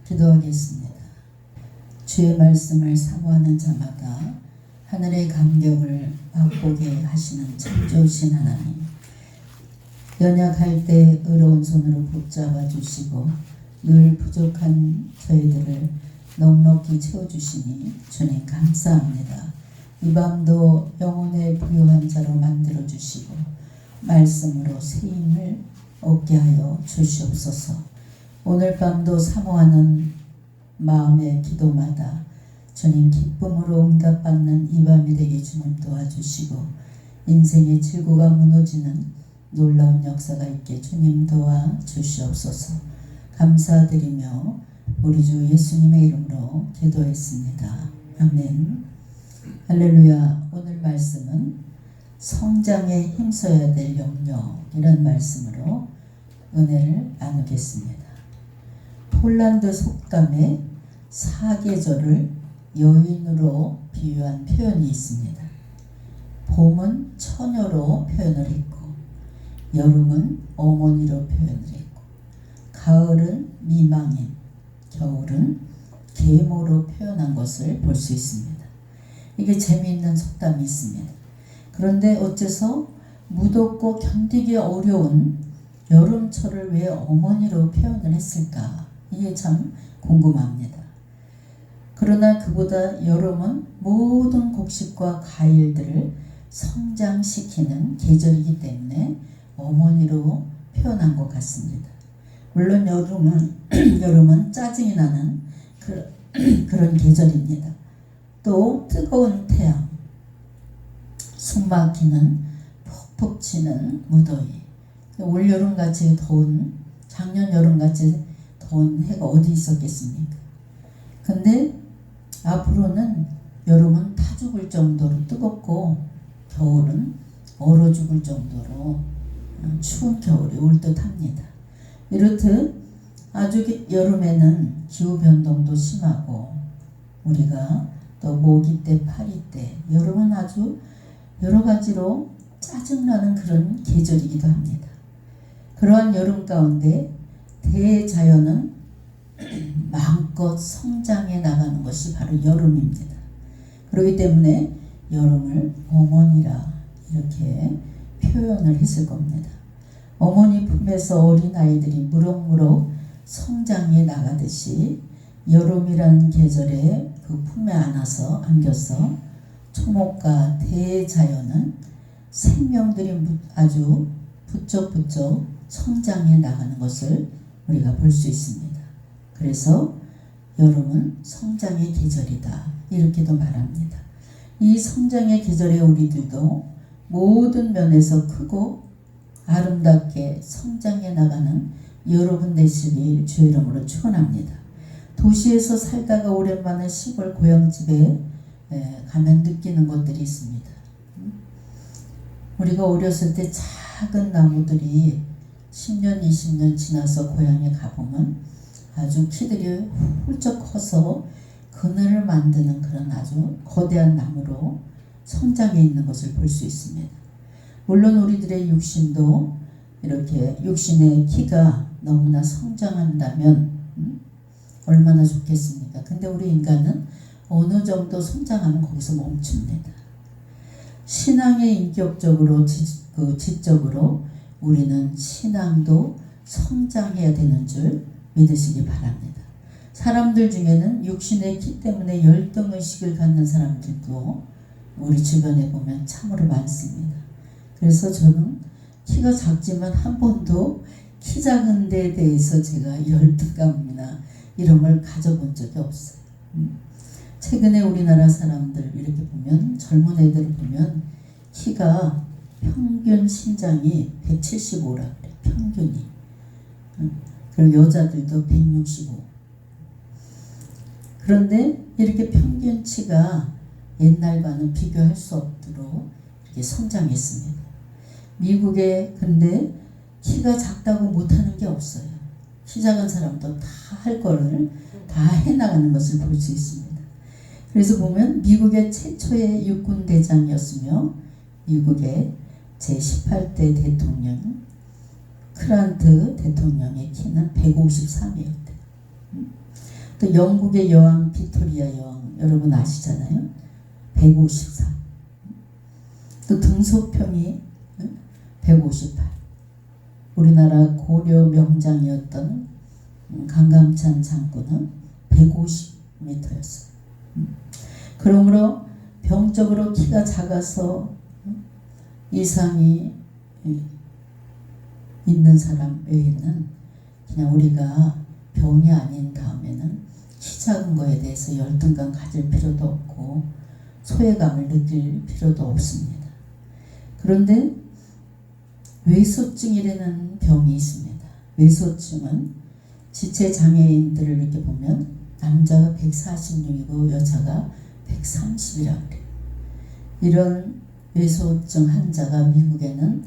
기도하겠습니다. 주의 말씀을 사모하는 자마다 하늘의 감격을 맛보게 하시는 참 좋으신 하나님, 연약할 때 의로운 손으로 붙잡아 주시고 늘 부족한 저희들을 넉넉히 채워주시니 주님 감사합니다. 이 밤도 영혼의 부유한 자로 만들어 주시고 말씀으로 새 힘을 얻게 하여 주시옵소서. 오늘 밤도 사모하는 마음의 기도마다 주님 기쁨으로 응답받는 이 밤이 되게 주님 도와주시고 인생의 질고가 무너지는 놀라운 역사가 있게 주님 도와주시옵소서. 감사드리며 우리 주 예수님의 이름으로 기도했습니다. 아멘. 할렐루야. 오늘 말씀은 성장에 힘써야 될 영역이라는 말씀으로 은혜를 나누겠습니다. 폴란드 속담에 사계절을 여인으로 비유한 표현이 있습니다. 봄은 처녀로 표현을 했고 여름은 어머니로 표현을 했고 가을은 미망인, 겨울은 계모로 표현한 것을 볼 수 있습니다. 이게 재미있는 속담이 있습니다. 그런데 어째서 무덥고 견디기 어려운 여름철을 왜 어머니로 표현을 했을까? 이게 참 궁금합니다. 그러나 그보다 여름은 모든 곡식과 과일들을 성장시키는 계절이기 때문에 어머니로 표현한 것 같습니다. 물론 여름은 짜증이 나는 그런 계절입니다. 또 뜨거운 태양, 숨막히는 푹푹 치는 무더위, 올여름같이 더운, 작년 여름같이 더운 해가 어디 있었겠습니까? 근데 앞으로는 여름은 타 죽을 정도로 뜨겁고 겨울은 얼어 죽을 정도로 추운 겨울이 올 듯합니다. 이렇듯 아주 여름에는 기후변동도 심하고 우리가 또 모기 때, 파리 때, 여름은 아주 여러 가지로 짜증나는 그런 계절이기도 합니다. 그러한 여름 가운데 대자연은 마음껏 성장해 나가는 것이 바로 여름입니다. 그렇기 때문에 여름을 어머니라 이렇게 표현을 했을 겁니다. 어머니 품에서 어린아이들이 무럭무럭 성장해 나가듯이 여름이라는 계절에 그 품에 안겨서 초목과 대자연은 생명들이 아주 부쩍부쩍 성장해 나가는 것을 우리가 볼 수 있습니다. 그래서 여름은 성장의 계절이다 이렇게도 말합니다. 이 성장의 계절에 우리들도 모든 면에서 크고 아름답게 성장해 나가는 여러분 되시길 주의 이름으로 축원합니다. 도시에서 살다가 오랜만에 시골 고향집에 가면 느끼는 것들이 있습니다. 우리가 어렸을 때 작은 나무들이 10년, 20년 지나서 고향에 가보면 아주 키들이 훌쩍 커서 그늘을 만드는 그런 아주 거대한 나무로 성장해 있는 것을 볼 수 있습니다. 물론 우리들의 육신도 이렇게 육신의 키가 너무나 성장한다면 얼마나 좋겠습니까? 근데 우리 인간은 어느 정도 성장하면 거기서 멈춥니다. 신앙의 인격적으로 지적으로 우리는 신앙도 성장해야 되는 줄 믿으시기 바랍니다. 사람들 중에는 육신의 키 때문에 열등의식을 갖는 사람들도 우리 주변에 보면 참으로 많습니다. 그래서 저는 키가 작지만 한 번도 키 작은 데에 대해서 제가 열등감이나 이런 걸 가져본 적이 없어요. 최근에 우리나라 사람들 이렇게 보면 젊은 애들 보면 키가 평균 신장이 175라 그래. 평균이. 그리고 여자들도 165. 그런데 이렇게 평균치가 옛날과는 비교할 수 없도록 이렇게 성장했습니다. 미국에 근데 키가 작다고 못하는 게 없어요. 키 작은 사람도 다 할 거를 다 해나가는 것을 볼 수 있습니다. 그래서 보면 미국의 최초의 육군 대장이었으며 미국의 제18대 대통령 크란트 대통령의 키는 153이었대요. 또 영국의 여왕 빅토리아 여왕 여러분 아시잖아요. 154. 또 등소평이 158. 우리나라 고려 명장이었던 강감찬 장군은 150m였어요. 그러므로 병적으로 키가 작아서 이상이 있는 사람 외에는 그냥 우리가 병이 아닌 다음에는 키 작은 거에 대해서 열등감 가질 필요도 없고 소외감을 느낄 필요도 없습니다. 그런데 외소증이라는 병이 있습니다. 외소증은 지체장애인들을 이렇게 보면 남자가 146이고 여자가 130이라고 그래요. 이런 외소증 환자가 미국에는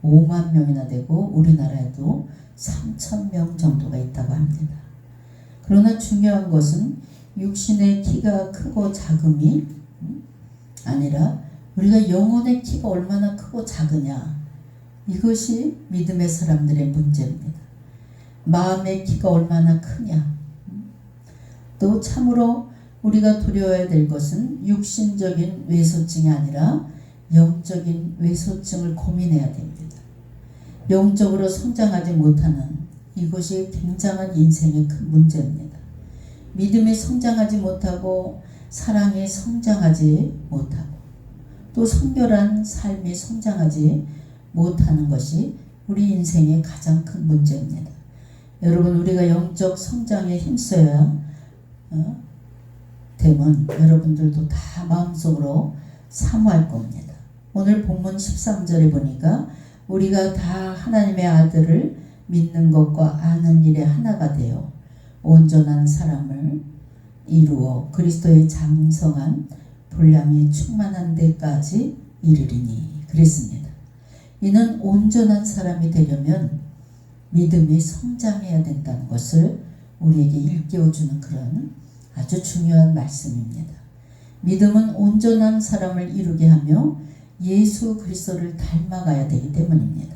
5만 명이나 되고 우리나라에도 3,000명 정도가 있다고 합니다. 그러나 중요한 것은 육신의 키가 크고 작음이 아니라 우리가 영혼의 키가 얼마나 크고 작으냐, 이것이 믿음의 사람들의 문제입니다. 마음의 키가 얼마나 크냐. 또 참으로 우리가 두려워야 될 것은 육신적인 외소증이 아니라 영적인 외소증을 고민해야 됩니다. 영적으로 성장하지 못하는 이것이 굉장한 인생의 큰 문제입니다. 믿음이 성장하지 못하고 사랑이 성장하지 못하고 또 성결한 삶이 성장하지 못하는 것이 우리 인생의 가장 큰 문제입니다. 여러분, 우리가 영적 성장에 힘써야 되면 여러분들도 다 마음속으로 사모할 겁니다. 오늘 본문 13절에 보니까 우리가 다 하나님의 아들을 믿는 것과 아는 일에 하나가 되어 온전한 사람을 이루어 그리스도의 장성한 분량이 충만한 데까지 이르리니 그랬습니다. 이는 온전한 사람이 되려면 믿음이 성장해야 된다는 것을 우리에게 일깨워주는 그런 아주 중요한 말씀입니다. 믿음은 온전한 사람을 이루게 하며 예수 그리스도를 닮아가야 되기 때문입니다.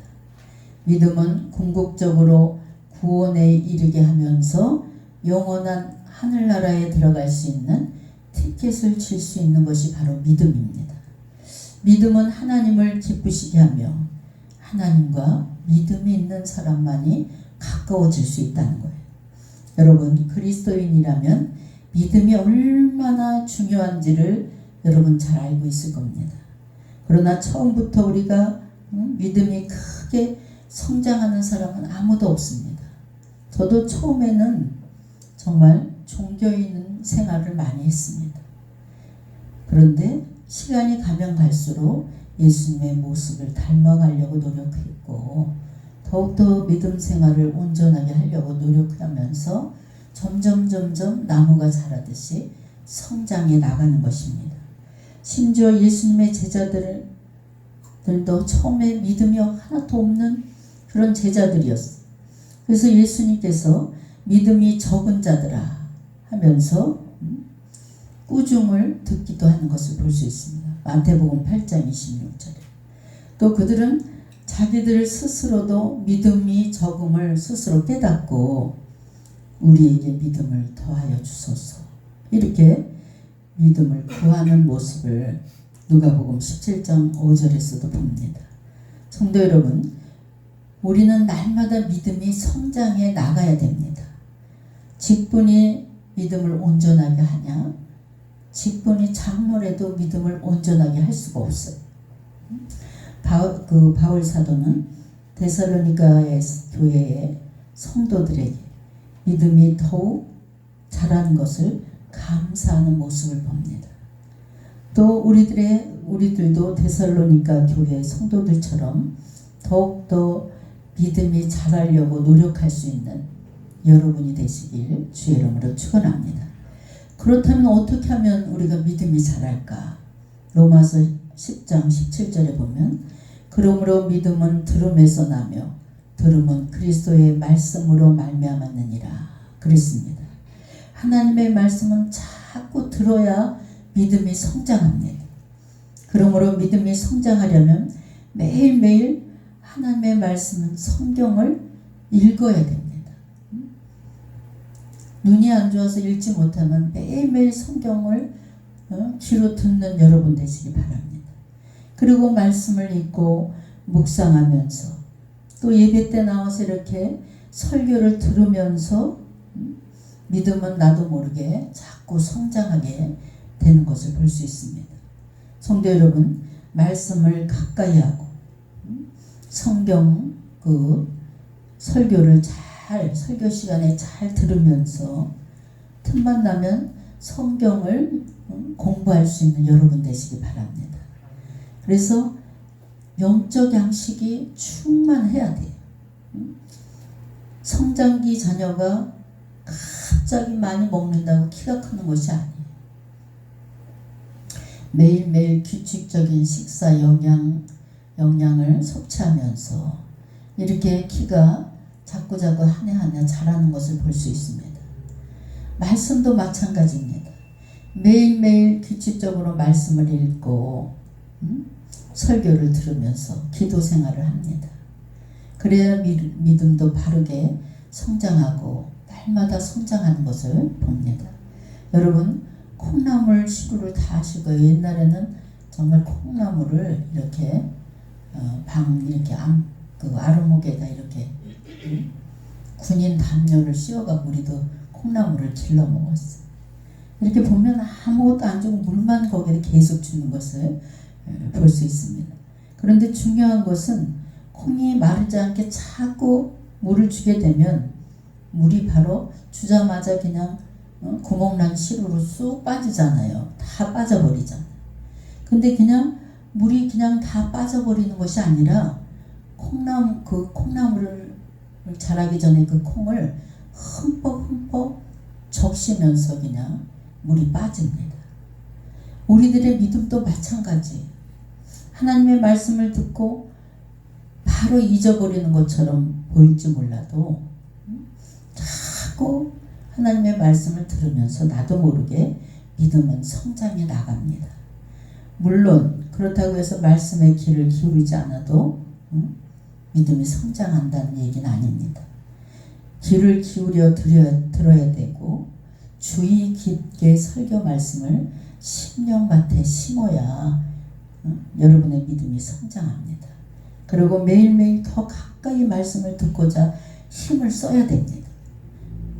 믿음은 궁극적으로 구원에 이르게 하면서 영원한 하늘나라에 들어갈 수 있는 티켓을 칠 수 있는 것이 바로 믿음입니다. 믿음은 하나님을 기쁘시게 하며 하나님과 믿음이 있는 사람만이 가까워질 수 있다는 거예요. 여러분, 그리스도인이라면 믿음이 얼마나 중요한지를 여러분 잘 알고 있을 겁니다. 그러나 처음부터 우리가 믿음이 크게 성장하는 사람은 아무도 없습니다. 저도 처음에는 정말 종교인 생활을 많이 했습니다. 그런데 시간이 가면 갈수록 예수님의 모습을 닮아가려고 노력했고 더욱더 믿음 생활을 온전하게 하려고 노력하면서 점점 나무가 자라듯이 성장해 나가는 것입니다. 심지어 예수님의 제자들도 처음에 믿음이 하나도 없는 그런 제자들이었어요. 그래서 예수님께서 믿음이 적은 자들아 하면서 꾸중을 듣기도 하는 것을 볼 수 있습니다. 마태복음 8장 26절에. 또 그들은 자기들 스스로도 믿음이 적음을 스스로 깨닫고 우리에게 믿음을 더하여 주소서 이렇게 믿음을 구하는 모습을 누가복음 17장 5절에서도 봅니다. 성도 여러분, 우리는 날마다 믿음이 성장해 나가야 됩니다. 직분이 믿음을 온전하게 하냐? 직분이 장로라도 믿음을 온전하게 할 수가 없어요. 바울 사도는 데살로니가의 교회의 성도들에게 믿음이 더욱 자라는 것을 감사하는 모습을 봅니다. 또 우리들도 데살로니가 교회 성도들처럼 더욱더 믿음이 자라려고 노력할 수 있는 여러분이 되시길 주의 이름으로 축원합니다. 그렇다면 어떻게 하면 우리가 믿음이 자랄까? 로마서 10장 17절에 보면 그러므로 믿음은 들음에서 나며 들음은 그리스도의 말씀으로 말미암았느니라 그랬습니다. 하나님의 말씀은 자꾸 들어야 믿음이 성장합니다. 그러므로 믿음이 성장하려면 매일매일 하나님의 말씀은 성경을 읽어야 됩니다. 눈이 안 좋아서 읽지 못하면 매일매일 성경을 귀로 듣는 여러분 되시기 바랍니다. 그리고 말씀을 읽고 묵상하면서 또 예배 때 나와서 이렇게 설교를 들으면서 믿음은 나도 모르게 자꾸 성장하게 되는 것을 볼 수 있습니다. 성도 여러분, 말씀을 가까이 하고 성경 설교를 설교 시간에 잘 들으면서 틈만 나면 성경을 공부할 수 있는 여러분 되시기 바랍니다. 그래서 영적 양식이 충만해야 돼요. 성장기 자녀가 갑자기 많이 먹는다고 키가 크는 것이 아니에요. 매일매일 규칙적인 식사 영양을 섭취하면서 이렇게 키가 자꾸자꾸 한 해 한 해 자라는 것을 볼 수 있습니다. 말씀도 마찬가지입니다. 매일매일 규칙적으로 말씀을 읽고 설교를 들으면서 기도 생활을 합니다. 그래야 믿음도 바르게 성장하고 날마다 성장하는 것을 봅니다. 여러분, 콩나물 시루를 다 아실 거예요. 옛날에는 정말 콩나물을 이렇게 이렇게 아랫목에다 이렇게 군인 담요를 씌워가 우리도 콩나물을 길러 먹었어요. 이렇게 보면 아무것도 안 주고 물만 거기에 계속 주는 것을 볼 수 있습니다. 그런데 중요한 것은 콩이 마르지 않게 자꾸 물을 주게 되면 물이 바로 주자마자 그냥 구멍난 시루로 쑥 빠지잖아요. 다 빠져버리잖아요. 근데 그냥 물이 그냥 다 빠져버리는 것이 아니라 콩나물을 자라기 전에 그 콩을 흠뻑 적시면서 그냥 물이 빠집니다. 우리들의 믿음도 마찬가지. 하나님의 말씀을 듣고 바로 잊어버리는 것처럼 보일지 몰라도 자꾸 하나님의 말씀을 들으면서 나도 모르게 믿음은 성장해 나갑니다. 물론 그렇다고 해서 말씀에 귀를 기울이지 않아도 믿음이 성장한다는 얘기는 아닙니다. 귀를 기울여 들어야 되고 주의 깊게 설교 말씀을 심령밭에 심어야 여러분의 믿음이 성장합니다. 그리고 매일매일 더 가까이 말씀을 듣고자 힘을 써야 됩니다.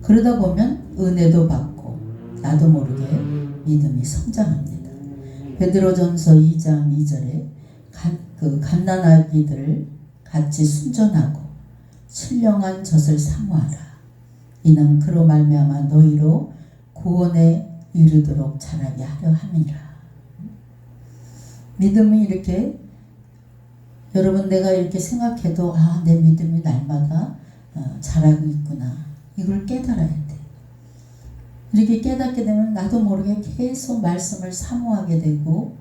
그러다 보면 은혜도 받고 나도 모르게 믿음이 성장합니다. 베드로전서 2장 2절에 갓난아기들을 같이 순전하고 신령한 젖을 사모하라. 이는 그로 말미암아 너희로 구원에 이르도록 자라게 하려 함이라. 믿음이 이렇게 여러분 내가 이렇게 생각해도 내 믿음이 날마다 자라고 있구나. 이걸 깨달아야 돼. 이렇게 깨닫게 되면 나도 모르게 계속 말씀을 사모하게 되고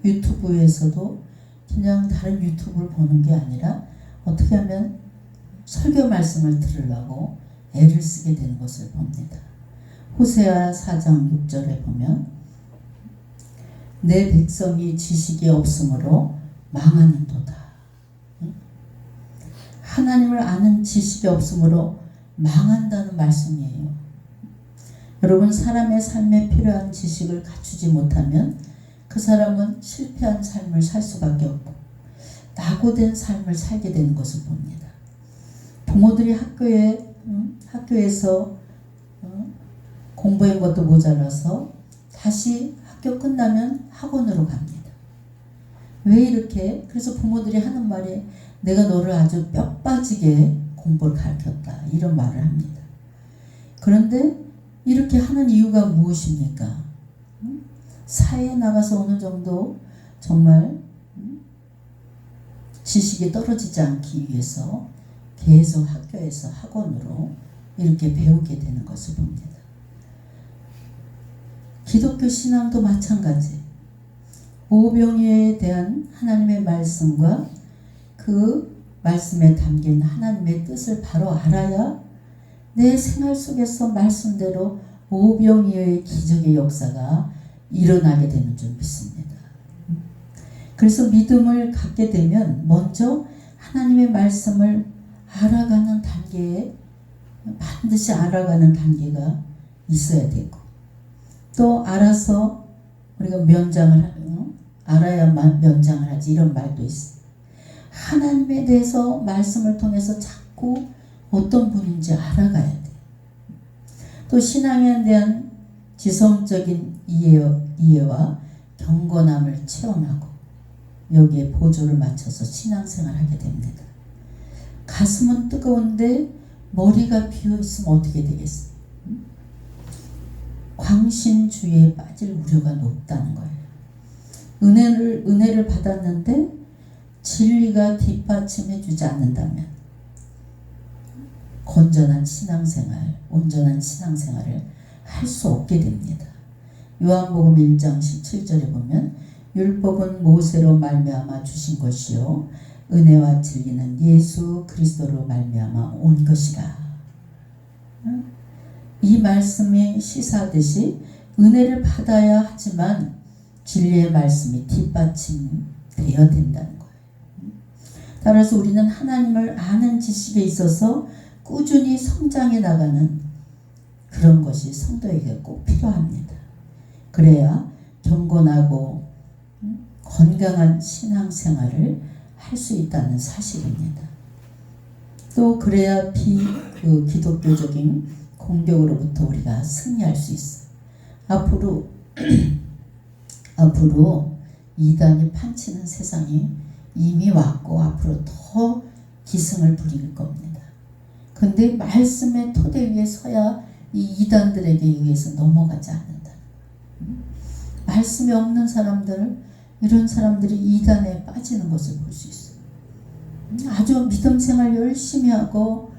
유튜브에서도 그냥 다른 유튜브를 보는 게 아니라 어떻게 하면 설교 말씀을 들으려고 애를 쓰게 되는 것을 봅니다. 호세아 4장 6절에 보면 내 백성이 지식이 없으므로 망하는도다. 하나님을 아는 지식이 없으므로 망한다는 말씀이에요. 여러분, 사람의 삶에 필요한 지식을 갖추지 못하면 그 사람은 실패한 삶을 살 수밖에 없고 낙오된 삶을 살게 되는 것을 봅니다. 부모들이 학교에서 공부한 것도 모자라서 다시 학교 끝나면 학원으로 갑니다. 왜 이렇게? 그래서 부모들이 하는 말이 내가 너를 아주 뼈 빠지게 공부를 가르쳤다 이런 말을 합니다. 그런데 이렇게 하는 이유가 무엇입니까? 사회에 나가서 어느 정도 정말 지식이 떨어지지 않기 위해서 계속 학교에서 학원으로 이렇게 배우게 되는 것을 봅니다. 기독교 신앙도 마찬가지. 오병이어에 대한 하나님의 말씀과 그 말씀에 담긴 하나님의 뜻을 바로 알아야 내 생활 속에서 말씀대로 오병이어의 기적의 역사가 일어나게 되는 줄 믿습니다. 그래서 믿음을 갖게 되면 먼저 하나님의 말씀을 알아가는 단계에 반드시 알아가는 단계가 있어야 되고, 또 알아서 우리가 알아야만 면장을 하지, 이런 말도 있어요. 하나님에 대해서 말씀을 통해서 자꾸 어떤 분인지 알아가야 돼. 또 신앙에 대한 지성적인 이해와 경건함을 체험하고 여기에 보조를 맞춰서 신앙생활을 하게 됩니다. 가슴은 뜨거운데 머리가 비어있으면 어떻게 되겠어요? 광신주의에 빠질 우려가 높다는 거예요. 은혜를 받았는데 진리가 뒷받침해주지 않는다면 온전한 신앙생활을 할 수 없게 됩니다. 요한복음 1장 17절에 보면 율법은 모세로 말미암아 주신 것이요 은혜와 진리는 예수 그리스도로 말미암아 온 것이라. 이 말씀이 시사하듯이 은혜를 받아야 하지만 진리의 말씀이 뒷받침되어야 된다는 거예요. 따라서 우리는 하나님을 아는 지식에 있어서 꾸준히 성장해 나가는 그런 것이 성도에게 꼭 필요합니다. 그래야 경건하고 건강한 신앙생활을 할 수 있다는 사실입니다. 또 그래야 기독교적인 공격으로부터 우리가 승리할 수 있어요. 앞으로 이단이 판치는 세상이 이미 왔고 앞으로 더 기승을 부릴 겁니다. 근데 말씀의 토대 위에 서야 이 이단들에게 의해서 넘어가지 않는다. 말씀이 없는 이런 사람들이 이단에 빠지는 것을 볼 수 있어요. 아주 믿음 생활 열심히 하고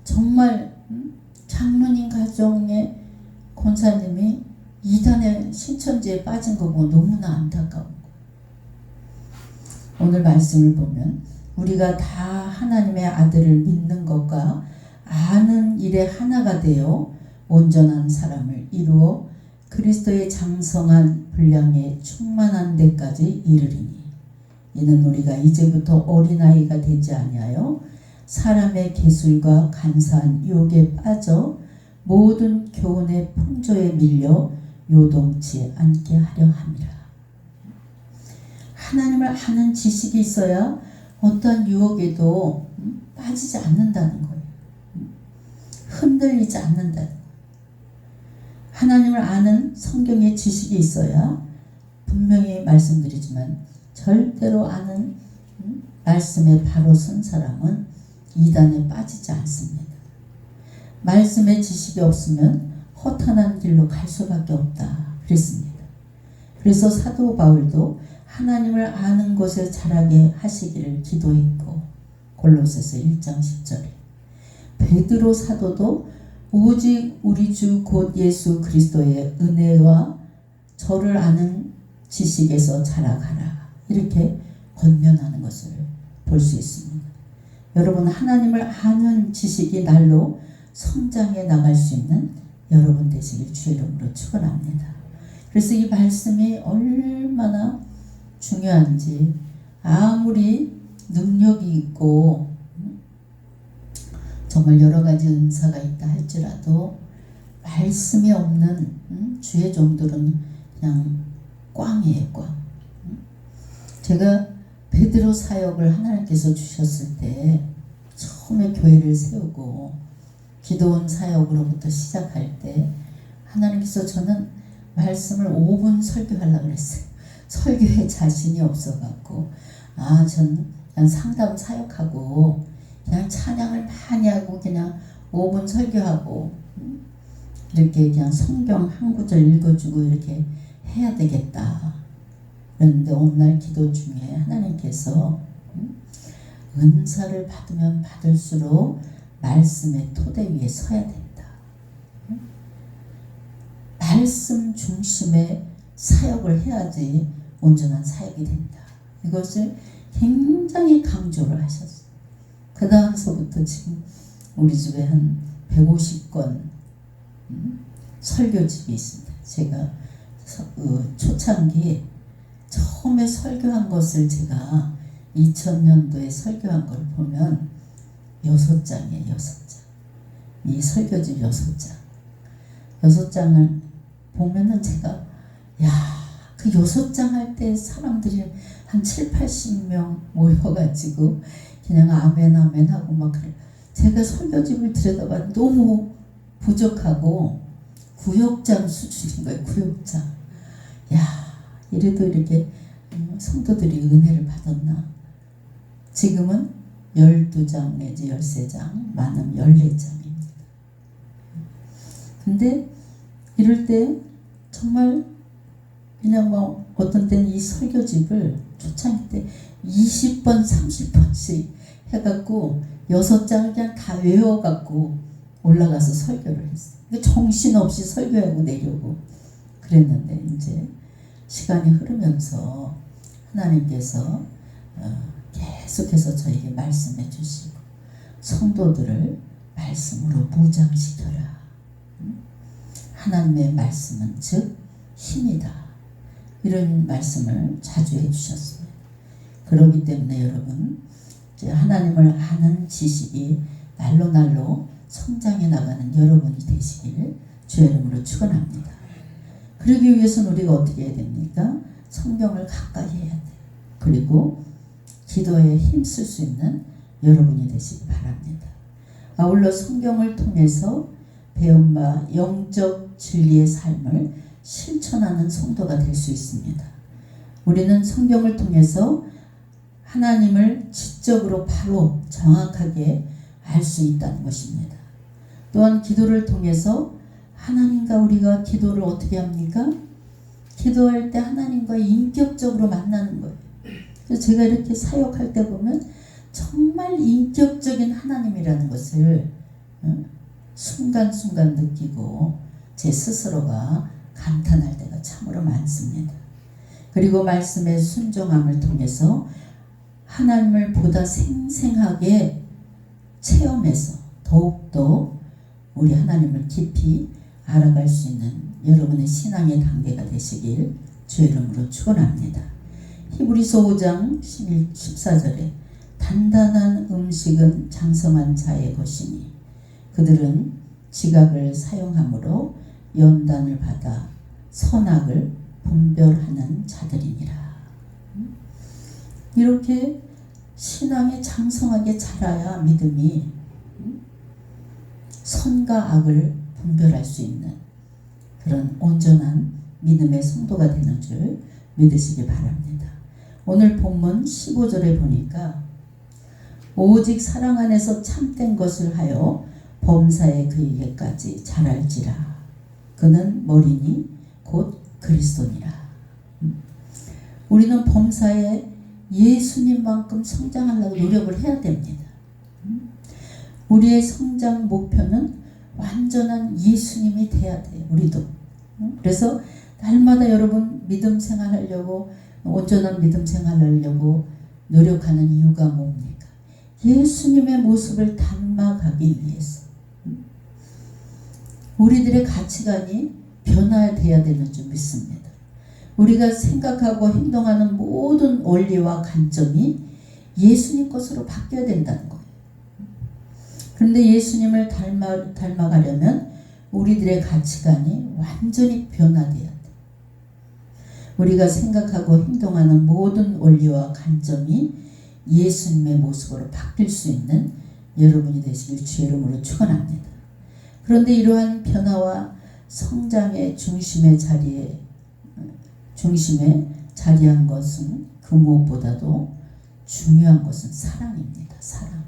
정말 장로님 가정의 권사님이 이단의 신천지에 빠진 거 보고 너무나 안타까운 거예요. 오늘 말씀을 보면 우리가 다 하나님의 아들을 믿는 것과 아는 일에 하나가 되어 온전한 사람을 이루어 그리스도의 장성한 분량에 충만한 데까지 이르리니 이는 우리가 이제부터 어린아이가 되지 아니하여 사람의 계술과 간사한 유혹에 빠져 모든 교훈의 풍조에 밀려 요동치 않게 하려 함이라. 하나님을 아는 지식이 있어야 어떠한 유혹에도 빠지지 않는다는 거예요. 흔들리지 않는다는 거예요. 하나님을 아는 성경의 지식이 있어야 분명히 말씀드리지만 절대로 아는 말씀에 바로 선 사람은 이단에 빠지지 않습니다. 말씀의 지식이 없으면 허탄한 길로 갈 수밖에 없다 그랬습니다. 그래서 사도 바울도 하나님을 아는 것을 자라게 하시기를 기도했고 골로새서 1장 10절에 베드로 사도도 오직 우리 주 곧 예수 그리스도의 은혜와 저를 아는 지식에서 자라가라 이렇게 권면하는 것을 볼 수 있습니다. 여러분 하나님을 아는 지식이 날로 성장해 나갈 수 있는 여러분 되시길 주의 이름으로 축원합니다. 그래서 이 말씀이 얼마나 중요한지 아무리 능력이 있고 정말 여러 가지 은사가 있다 할지라도 말씀이 없는 주의 종들은 그냥 꽝이에요, 꽝. 제가 베드로 사역을 하나님께서 주셨을 때 처음에 교회를 세우고 기도원 사역으로부터 시작할 때 하나님께서 저는 말씀을 5분 설교하려고 그랬어요. 설교에 자신이 없어갖고 저는 그냥 상담 사역하고 그냥 찬양을 많이 하고 그냥 5분 설교하고 이렇게 그냥 성경 한 구절 읽어주고 이렇게 해야 되겠다. 그런데 어느 날 기도 중에 하나님께서 은사를 받으면 받을수록 말씀의 토대 위에 서야 된다. 말씀 중심의 사역을 해야지 온전한 사역이 된다. 이것을 굉장히 강조를 하셨어요. 그 다음서부터 지금 우리 집에 한 150권 설교집이 있습니다. 제가 초창기에 처음에 설교한 것을 제가 2000년도에 설교한 걸 보면 6장이에요. 6장. 이 설교집 6장. 6장을 보면은 제가 야, 그 6장 할 때 사람들이 한 7, 80명 모여가지고 그냥 아멘 아멘 하고 막 그래. 제가 설교집을 들여다봤는데 너무 부족하고 구역장 수준인 거예요. 구역장. 야, 이래도 이렇게 성도들이 은혜를 받았나. 지금은 12장 내지 13장, 많으면 14장입니다. 근데 이럴 때 정말 그냥 뭐 어떤 때는 이 설교집을 초창기 때 20번, 30번씩 해갖고 6장을 그냥 다 외워갖고 올라가서 설교를 했어요. 정신없이 설교하고 내려오고 그랬는데 이제 시간이 흐르면서 하나님께서 계속해서 저에게 말씀해 주시고 성도들을 말씀으로 무장시켜라. 하나님의 말씀은 즉 힘이다. 이런 말씀을 자주 해주셨습니다. 그렇기 때문에 여러분 하나님을 아는 지식이 날로 날로 성장해 나가는 여러분이 되시기를 주의 이름으로 축원합니다. 그러기 위해서는 우리가 어떻게 해야 됩니까? 성경을 가까이 해야 돼요. 그리고 기도에 힘쓸 수 있는 여러분이 되시기 바랍니다. 아울러 성경을 통해서 배운 바 영적 진리의 삶을 실천하는 성도가 될 수 있습니다. 우리는 성경을 통해서 하나님을 지적으로 바로 정확하게 알 수 있다는 것입니다. 또한 기도를 통해서 하나님과 우리가 기도를 어떻게 합니까? 기도할 때 하나님과 인격적으로 만나는 거예요. 그래서 제가 이렇게 사역할 때 보면 정말 인격적인 하나님이라는 것을 순간순간 느끼고 제 스스로가 감탄할 때가 참으로 많습니다. 그리고 말씀의 순종함을 통해서 하나님을 보다 생생하게 체험해서 더욱더 우리 하나님을 깊이 알아갈 수 있는 여러분의 신앙의 단계가 되시길 주의 이름으로 축원합니다. 히브리서 5장 14절에 단단한 음식은 장성한 자의 것이니 그들은 지각을 사용함으로 연단을 받아 선악을 분별하는 자들이니라. 이렇게 신앙이 장성하게 자라야 믿음이 선과 악을 분별할 수 있는 그런 온전한 믿음의 성도가 되는 줄 믿으시기 바랍니다. 오늘 본문 15절에 보니까 오직 사랑 안에서 참된 것을 하여 범사에 그에게까지 자랄지라. 그는 머리니 곧 그리스도니라. 우리는 범사에 예수님만큼 성장하려고 노력을 해야 됩니다. 우리의 성장 목표는 완전한 예수님이 돼야 돼요. 우리도. 그래서 날마다 여러분 믿음 생활하려고 온전한 믿음 생활하려고 노력하는 이유가 뭡니까? 예수님의 모습을 닮아가기 위해서. 우리들의 가치관이 변화돼야 되는 줄 믿습니다. 우리가 생각하고 행동하는 모든 원리와 관점이 예수님 것으로 바뀌어야 된다는 거예요. 그런데 예수님을 닮아가려면 우리들의 가치관이 완전히 변화돼야 돼. 우리가 생각하고 행동하는 모든 원리와 관점이 예수님의 모습으로 바뀔 수 있는 여러분이 되시길 주의 이름으로 축원합니다. 그런데 이러한 변화와 성장의 중심에 자리한 것은 그 무엇보다도 중요한 것은 사랑입니다. 사랑.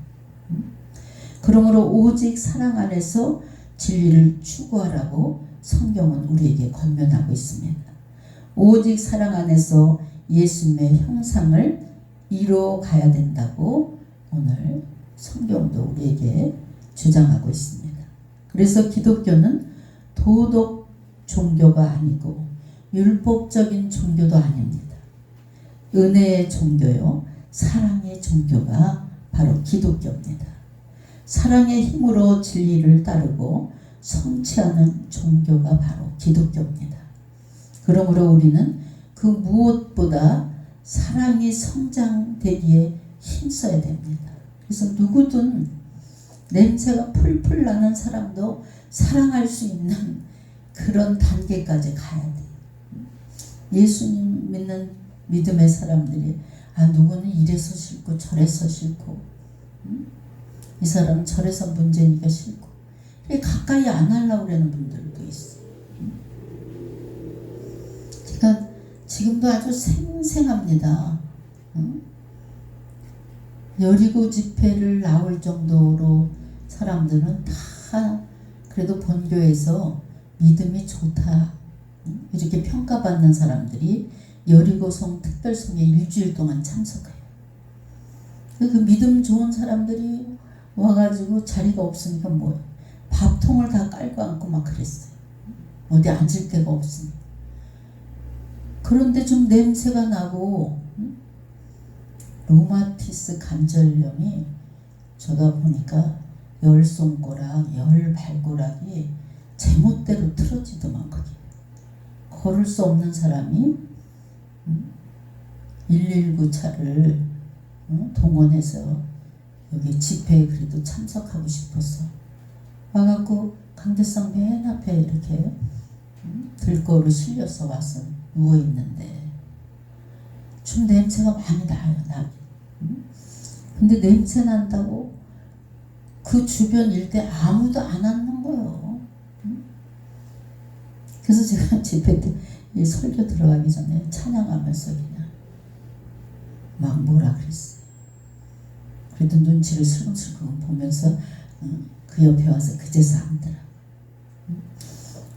그러므로 오직 사랑 안에서 진리를 추구하라고 성경은 우리에게 권면하고 있습니다. 오직 사랑 안에서 예수님의 형상을 이루어가야 된다고 오늘 성경도 우리에게 주장하고 있습니다. 그래서 기독교는 도덕 종교가 아니고 율법적인 종교도 아닙니다. 은혜의 종교요, 사랑의 종교가 바로 기독교입니다. 사랑의 힘으로 진리를 따르고 성취하는 종교가 바로 기독교입니다. 그러므로 우리는 그 무엇보다 사랑이 성장되기에 힘써야 됩니다. 그래서 누구든 냄새가 풀풀 나는 사람도 사랑할 수 있는 그런 단계까지 가야 돼. 예수님 믿는 믿음의 사람들이 누구는 이래서 싫고 저래서 싫고 이 사람은 저래서 문제니까 싫고 가까이 안 하려고 그러는 분들도 있어. 그러니까 지금도 아주 생생합니다. 여리고 집회를 나올 정도로 사람들은 다 그래도 본교에서 믿음이 좋다 이렇게 평가받는 사람들이 여리고성 특별성에 일주일 동안 참석해요. 그 믿음 좋은 사람들이 와가지고 자리가 없으니까 뭐예요? 밥통을 다 깔고 앉고 막 그랬어요. 어디 앉을 데가 없으니까. 그런데 좀 냄새가 나고 로마티스 관절염이 저가 보니까 열 손가락, 열 발가락이 제멋대로 틀어지더만 거기. 걸을 수 없는 사람이 119 차를 동원해서 여기 집회에 그래도 참석하고 싶어서 와갖고 강대상 맨 앞에 이렇게 들거로 실려서 와서 누워있는데 좀 냄새가 많이 나요. 근데 냄새 난다고 그 주변 일대 아무도 안 앉는 거예요. 그래서 제가 집회 때 이 설교 들어가기 전에 찬양하면서 그냥 막 뭐라 그랬어요. 그래도 눈치를 슬금슬금 보면서 그 옆에 와서 그제서 앉더라.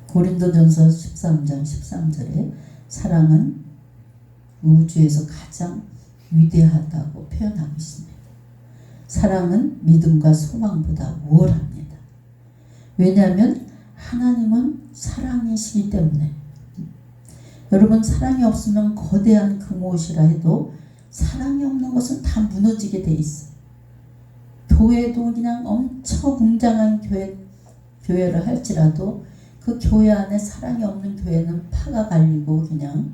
고린도전서 13장 13절에 사랑은 우주에서 가장 위대하다고 표현하고 있습니다. 사랑은 믿음과 소망보다 우월합니다. 왜냐하면 하나님은 사랑이시기 때문에. 여러분, 사랑이 없으면 거대한 금옷이라 해도 사랑이 없는 것은 다 무너지게 돼 있어요. 교회도 그냥 엄청 웅장한 교회를 할지라도 그 교회 안에 사랑이 없는 교회는 파가 갈리고 그냥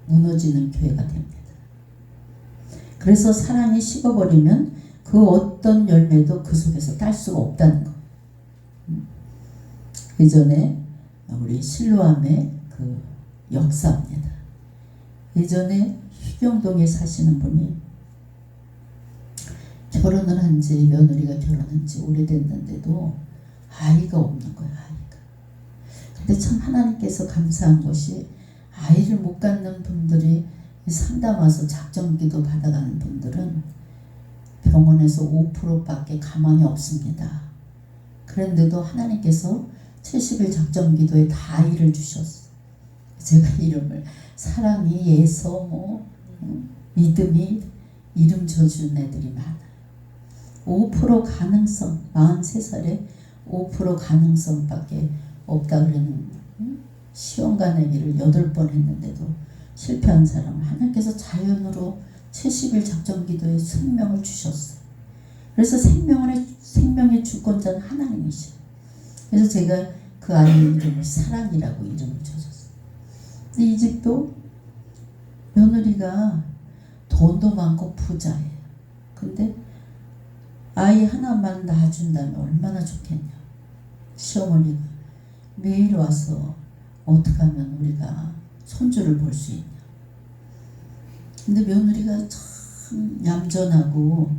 무너지는 교회가 됩니다. 그래서 사랑이 식어버리면 그 어떤 열매도 그 속에서 딸 수가 없다는 거예요. 예전에 우리 실로암의 그 역사입니다. 예전에 희경동에 사시는 분이 결혼을 한지 며느리가 결혼한 지 오래됐는데도 아이가 없는 거예요. 아이가. 근데 참 하나님께서 감사한 것이 아이를 못 갖는 분들이 상담 와서 작정기도 받아가는 분들은 병원에서 5%밖에 가망이 없습니다. 그런데도 하나님께서 70일 작정기도에 다 아이를 주셨어요. 제가 이름을 사랑이 예서 믿음이 이름 져준 애들이 많아요. 5% 가능성 43살에 5% 가능성밖에 없다 그러는 시험관내기를 8번 했는데도 실패한 사람을 하나님께서 자연으로 70일 작정기도에 생명을 주셨어요. 그래서 생명의 주권자는 하나님이시죠. 그래서 제가 그 아이 이름을 사랑이라고 이름을 줘줬어요. 근데 이 집도 며느리가 돈도 많고 부자예요. 근데 아이 하나만 낳아준다면 얼마나 좋겠냐. 시어머니가 매일 와서 어떻게 하면 우리가 손주를 볼 수 있냐. 근데 며느리가 참 얌전하고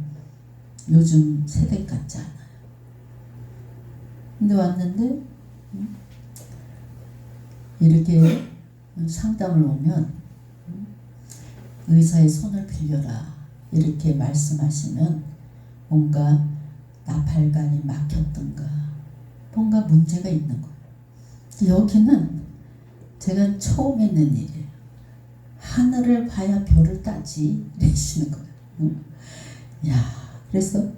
요즘 세대 같지 않아요. 근데 왔는데 이렇게 상담을 오면 의사의 손을 빌려라 이렇게 말씀하시면 뭔가 나팔관이 막혔던가 뭔가 문제가 있는 거예요. 여기는 제가 처음 있는 일이에요. 하늘을 봐야 별을 따지 이러시는 거예요. 야, 그래서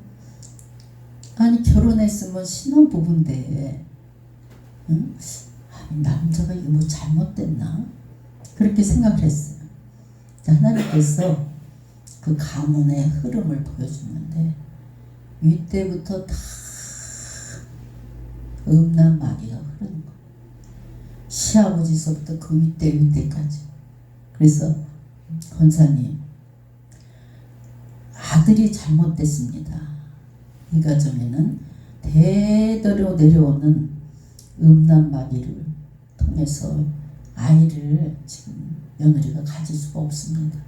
아니 결혼했으면 신혼부부인데 아니 남자가 이거 뭐 잘못됐나 그렇게 생각을 했어요. 하나님께서 그 가문의 흐름을 보여주는데 윗대부터 다 음란 마귀가 흐르는 거예요. 시아버지서부터 그 윗대까지. 그래서 권사님 아들이 잘못됐습니다. 이 가정에는 대대로 내려오는 음란마귀를 통해서 아이를 지금 며느리가 가질 수가 없습니다.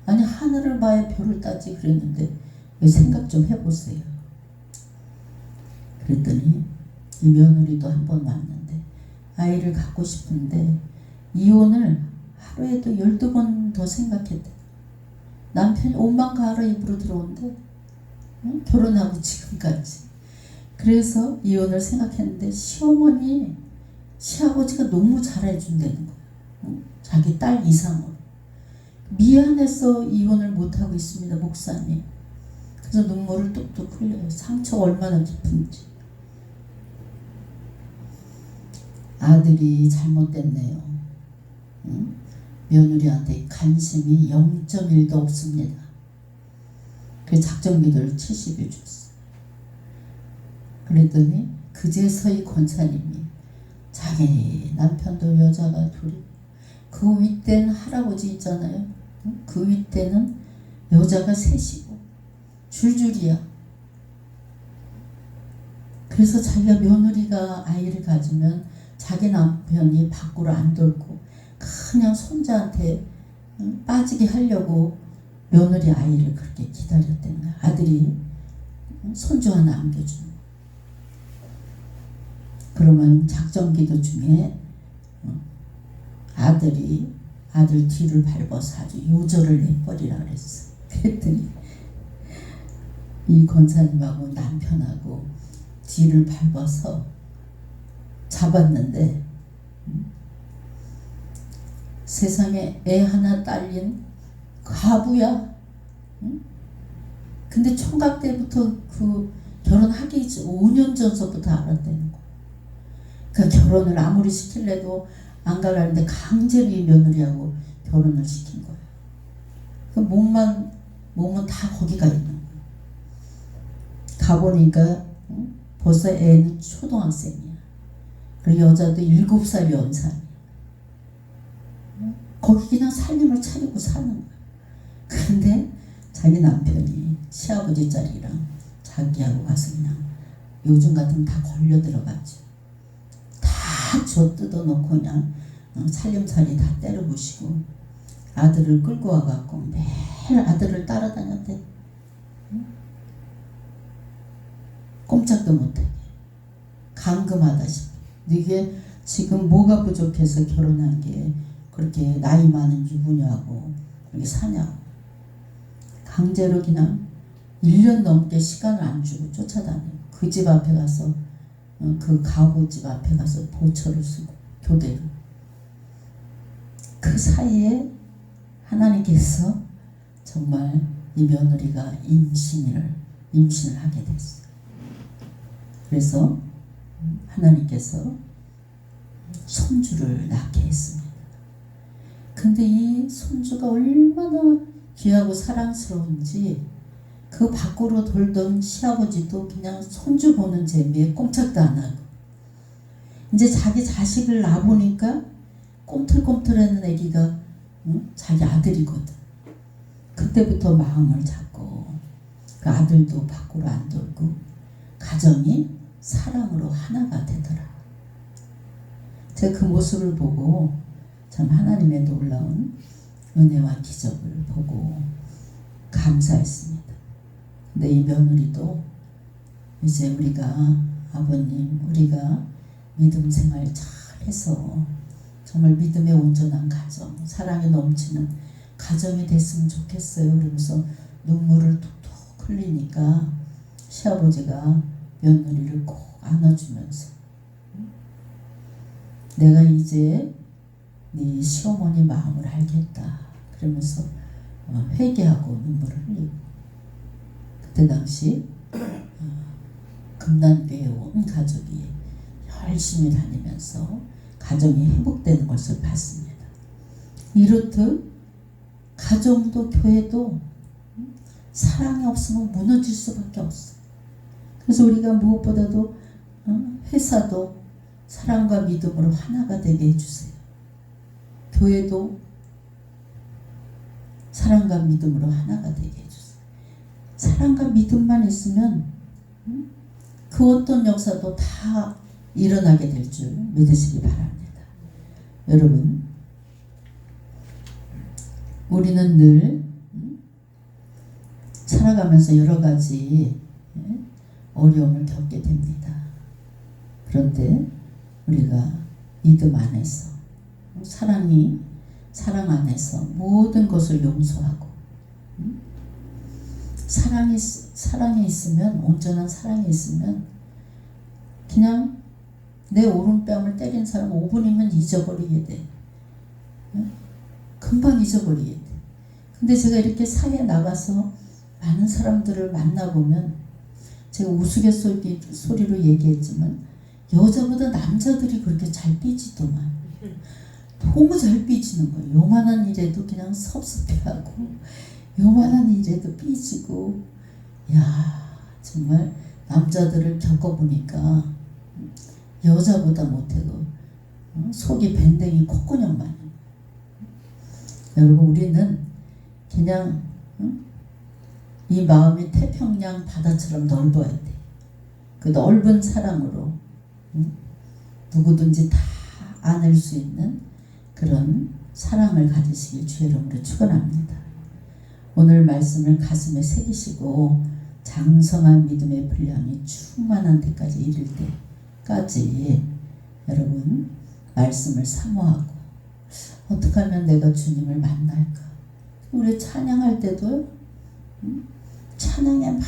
아니 하늘을 봐야 별을 따지 그랬는데 왜 생각 좀 해보세요. 그랬더니 이 며느리도 한 번 왔는데 아이를 갖고 싶은데 이혼을 하루에도 12번 더 생각했대. 남편이 옷만 갈아입으러 들어온대. 응? 결혼하고 지금까지. 그래서 이혼을 생각했는데 시아버지가 너무 잘해준다는 거야. 응? 자기 딸 이상으로. 미안해서 이혼을 못하고 있습니다, 목사님. 그래서 눈물을 뚝뚝 흘려요. 상처가 얼마나 깊은지. 아들이 잘못됐네요. 응? 며느리한테 관심이 0.1도 없습니다. 그래서 작정기도를 70일 줬어요. 그랬더니 그제서야 권사님이 자기 남편도 여자가 둘이 그 윗대는 할아버지 있잖아요. 그 윗대는 여자가 셋이고 줄줄이야. 그래서 자기가 며느리가 아이를 가지면 자기 남편이 밖으로 안 돌고 그냥 손자한테 빠지게 하려고 며느리 아이를 그렇게 기다렸다는 거야. 아들이 손주 하나 안겨주는 거야. 그러면 작정기도 중에 아들 뒤를 밟아서 아주 요절을 내버리라 그랬어. 그랬더니 이 권사님하고 남편하고 뒤를 밟아서 잡았는데 세상에 애 하나 딸린 과부야. 근데 총각 때부터 그 결혼하기 5년 전서부터 알았다는 거야. 그 결혼을 아무리 시킬래도 안 가려는데 강제로 이 며느리하고 결혼을 시킨 거야. 그 몸은 다 거기가 있는 거야. 가보니까 벌써 애는 초등학생이야. 그리고 여자도 7살 연상이야. 거기 그냥 살림을 차리고 사는 거야. 그런데 자기 남편이 시아버지 자리랑 자기하고 가서 그냥 요즘 같으면 다 걸려 들어가죠. 다 줘 뜯어놓고 그냥 살림살이 다 때려 부시고 아들을 끌고 와갖고 매일 아들을 따라다녔대. 꼼짝도 못하게 감금하다시피. 이게 지금 뭐가 부족해서 결혼한 게 그렇게 나이 많은 유부녀하고 그렇게 사냐고. 강제로 그냥 1년 넘게 시간을 안 주고 쫓아다녀요. 그 집 앞에 가서 그 가구집 앞에 가서 보초를 쓰고 교대로. 그 사이에 하나님께서 정말 이 며느리가 임신을 하게 됐어요. 그래서 하나님께서 손주를 낳게 했습니다. 근데 이 손주가 얼마나 귀하고 사랑스러운지 그 밖으로 돌던 시아버지도 그냥 손주 보는 재미에 꼼짝도 안 하고, 이제 자기 자식을 낳아보니까 꼼틀꼼틀하는 애기가 자기 아들이거든. 그때부터 마음을 잡고 그 아들도 밖으로 안 돌고 가정이 사랑으로 하나가 되더라. 제가 그 모습을 보고 참 하나님의 놀라운 은혜와 기적을 보고 감사했습니다. 근데 이 며느리도 이제 아버님 우리가 믿음 생활 잘 해서 정말 믿음의 온전한 가정, 사랑이 넘치는 가정이 됐으면 좋겠어요. 그러면서 눈물을 툭툭 흘리니까 시아버지가 며느리를 꼭 안아주면서 내가 이제 네 시어머니 마음을 알겠다 그러면서 회개하고 눈물을 흘리고, 그때 당시 금난교회 온 가족이 열심히 다니면서 가정이 회복되는 것을 봤습니다. 이렇듯 가정도 교회도 사랑이 없으면 무너질 수밖에 없어요. 그래서 우리가 무엇보다도 회사도 사랑과 믿음으로 하나가 되게 해주세요. 교회도 사랑과 믿음으로 하나가 되게 해주세요. 사랑과 믿음만 있으면 그 그 어떤 역사도 다 일어나게 될 줄 믿으시기 바랍니다. 여러분, 우리는 늘 살아가면서 여러 가지 어려움을 겪게 됩니다. 그런데 우리가 믿음 안에서 사랑 안에서 모든 것을 용서하고 사랑이 있으면, 온전한 사랑이 있으면 그냥 내 오른뺨을 때린 사람 5분이면 잊어버리게 돼. 금방 잊어버리게 돼. 근데 제가 이렇게 사회에 나가서 많은 사람들을 만나보면, 제가 우스갯소리로 얘기했지만 여자보다 남자들이 그렇게 잘 삐지더만. 너무 잘 삐지는 거예요. 요만한 일에도 그냥 섭섭해하고, 요만한 일에도 삐지고. 야, 정말 남자들을 겪어보니까 여자보다 못해도 속이 밴댕이 콧구녕 마냥. 여러분, 우리는 그냥 이 마음이 태평양 바다처럼 넓어야 돼. 그 넓은 사랑으로 누구든지 다 안을 수 있는 그런 사랑을 가지시길 주의 이름으로 축원합니다. 오늘 말씀을 가슴에 새기시고 장성한 믿음의 분량이 충만한 데까지 이를 때까지 여러분 말씀을 사모하고, 어떻게 하면 내가 주님을 만날까? 우리 찬양할 때도 찬양에 막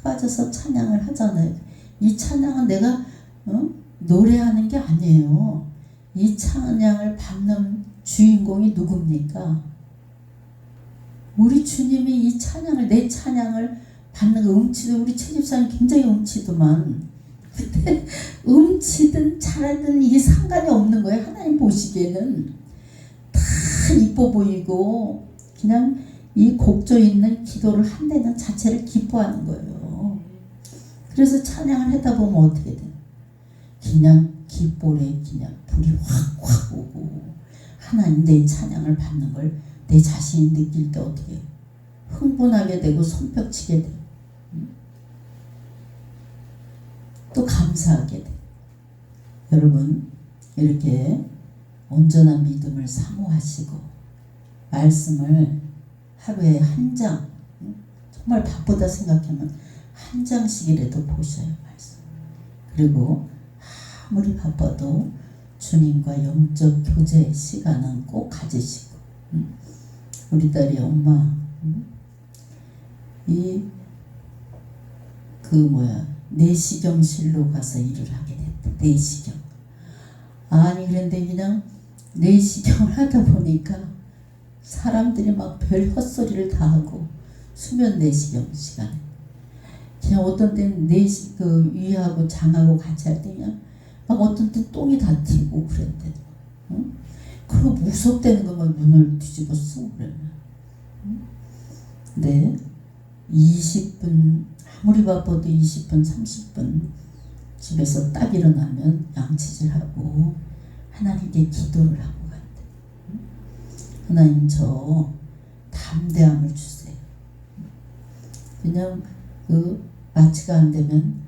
빠져서 찬양을 하잖아요. 이 찬양은 내가 노래하는 게 아니에요. 이 찬양을 받는 주인공이 누굽니까? 우리 주님이 이 찬양을, 내 찬양을 받는 거. 음치도, 우리 최집사님 굉장히 음치더만. 근데 음치든 잘하든 이게 상관이 없는 거예요. 하나님 보시기에는 다 이뻐 보이고 그냥 이 곡조 있는 기도를 한다는 자체를 기뻐하는 거예요. 그래서 찬양을 하다 보면 어떻게 돼? 그냥 귓볼에 그냥 불이 확 오고, 하나님 내 찬양을 받는 걸 내 자신이 느낄 때 어떻게 흥분하게 되고 손뼉치게 돼. 또 감사하게 돼. 여러분, 이렇게 온전한 믿음을 사모하시고 말씀을 하루에 한 장, 정말 바쁘다 생각하면 한 장씩이라도 보셔요. 말씀. 그리고 아무리 바빠도 주님과 영적 교제 시간은 꼭 가지시고, 우리 딸이 엄마 내시경실로 가서 일을 하게 됐대. 내시경. 아니 그런데 그냥 내시경을 하다 보니까 사람들이 막 별 헛소리를 다 하고, 수면 내시경 시간에 그냥 어떤 때는 위하고 장하고 같이 할 때 그냥 막 어떤 때 똥이 다 튀고 그랬대. 그리고 무섭다는 거만 눈을 뒤집어 쓰고 그러면. 근데 20분, 아무리 바빠도 20분, 30분 집에서 딱 일어나면 양치질하고 하나님께 기도를 하고 간대. 하나님, 저 담대함을 주세요. 그냥 마취가 안 되면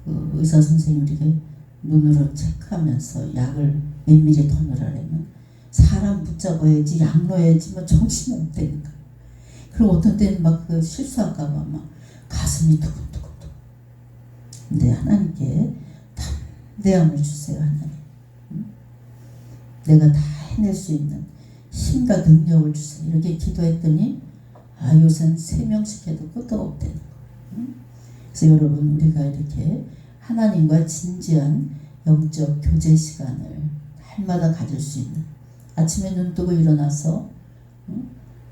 의사 선생님에게 눈으로 체크하면서 약을 면밀히 더 넣으라면 사람 붙잡아야지, 약 넣어야지, 뭐 정신이 없다니까. 그리고 어떤 때는 막 실수할까 봐 막 가슴이 두근두근. 근데 하나님께 담대함을 주세요. 하나님, 내가 다 해낼 수 있는 힘과 능력을 주세요. 이렇게 기도했더니 요새는 3명씩 해도 끝도 없다는 거. 그래서 여러분, 우리가 이렇게 하나님과 진지한 영적 교제 시간을 날마다 가질 수 있는, 아침에 눈 뜨고 일어나서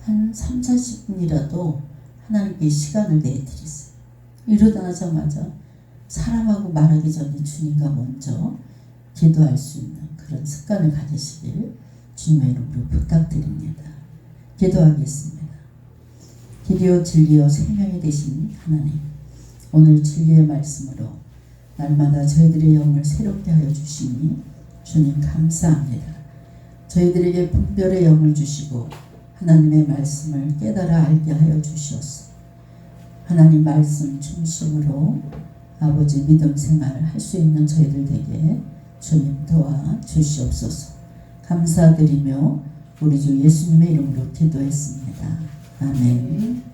한 3, 40분이라도 하나님께 시간을 내드리세요. 일어나자마자 사람하고 말하기 전에 주님과 먼저 기도할 수 있는 그런 습관을 가지시길 주님의 이름으로 부탁드립니다. 기도하겠습니다. 길이요 진리요 생명이 되신 하나님, 오늘 진리의 말씀으로 날마다 저희들의 영을 새롭게 하여 주시니 주님 감사합니다. 저희들에게 분별의 영을 주시고 하나님의 말씀을 깨달아 알게 하여 주시옵소서. 하나님 말씀 중심으로 아버지 믿음 생활 할 수 있는 저희들 되게 주님 도와 주시옵소서. 감사드리며 우리 주 예수님의 이름으로 기도했습니다. 아멘.